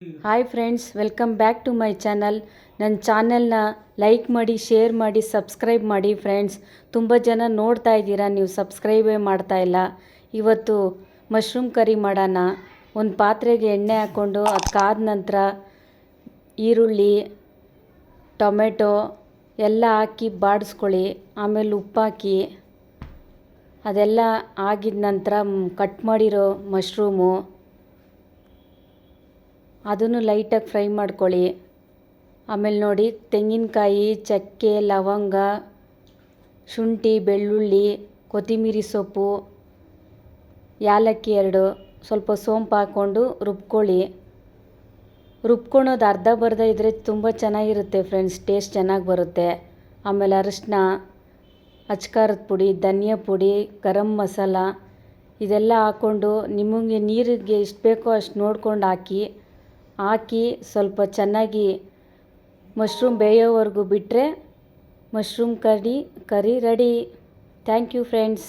Hi friends, welcome back to my channel. ನನ್ನ ಚಾನಲ್ನ like ಮಾಡಿ, ಶೇರ್ ಮಾಡಿ, ಸಬ್ಸ್ಕ್ರೈಬ್ ಮಾಡಿ ಫ್ರೆಂಡ್ಸ್. ತುಂಬ ಜನ ನೋಡ್ತಾ ಇದ್ದೀರಾ, ನೀವು ಸಬ್ಸ್ಕ್ರೈಬೇ ಮಾಡ್ತಾ ಇಲ್ಲ. ಇವತ್ತು ಮಶ್ರೂಮ್ ಕರಿ ಮಾಡೋಣ. ಒಂದು ಪಾತ್ರೆಗೆ ಎಣ್ಣೆ ಹಾಕ್ಕೊಂಡು ಅದಕ್ಕಾದ ನಂತರ ಈರುಳ್ಳಿ, ಟೊಮೆಟೊ ಎಲ್ಲ ಹಾಕಿ ಬಾಡಿಸ್ಕೊಳ್ಳಿ. ಆಮೇಲೆ ಉಪ್ಪಾಕಿ ಅದೆಲ್ಲ ಆಗಿದ ನಂತರ ಕಟ್ ಮಾಡಿರೋ ಮಶ್ರೂಮು ಅದನ್ನು ಲೈಟಾಗಿ ಫ್ರೈ ಮಾಡ್ಕೊಳ್ಳಿ. ಆಮೇಲೆ ನೋಡಿ, ತೆಂಗಿನಕಾಯಿ, ಚಕ್ಕೆ, ಲವಂಗ, ಶುಂಠಿ, ಬೆಳ್ಳುಳ್ಳಿ, ಕೊತ್ತಂಬರಿ ಸೊಪ್ಪು, ಯಾಲಕ್ಕಿ 2, ಸ್ವಲ್ಪ ಸೋಂಪು ಹಾಕ್ಕೊಂಡು ರುಬ್ಕೊಳ್ಳಿ. ರುಬ್ಕೊಳೋದು ಅರ್ಧ ಬರ್ಧ ಇದ್ದರೆ ತುಂಬ ಚೆನ್ನಾಗಿರುತ್ತೆ ಫ್ರೆಂಡ್ಸ್, ಟೇಸ್ಟ್ ಚೆನ್ನಾಗಿ ಬರುತ್ತೆ. ಆಮೇಲೆ ಅರಿಶಿನ, ಅಚ್ಕಾರದ ಪುಡಿ, ಧನಿಯಾ ಪುಡಿ, ಗರಂ ಮಸಾಲ ಇದೆಲ್ಲ ಹಾಕ್ಕೊಂಡು ನಿಮಗೆ ನೀರಿಗೆ ಎಷ್ಟು ಬೇಕೋ ಅಷ್ಟು ನೋಡ್ಕೊಂಡು ಹಾಕಿ ಸ್ವಲ್ಪ ಚೆನ್ನಾಗಿ ಮಶ್ರೂಮ್ ಬೇಯೋವರೆಗೂ ಬಿಟ್ಟರೆ mushroom curry ready. Thank you friends.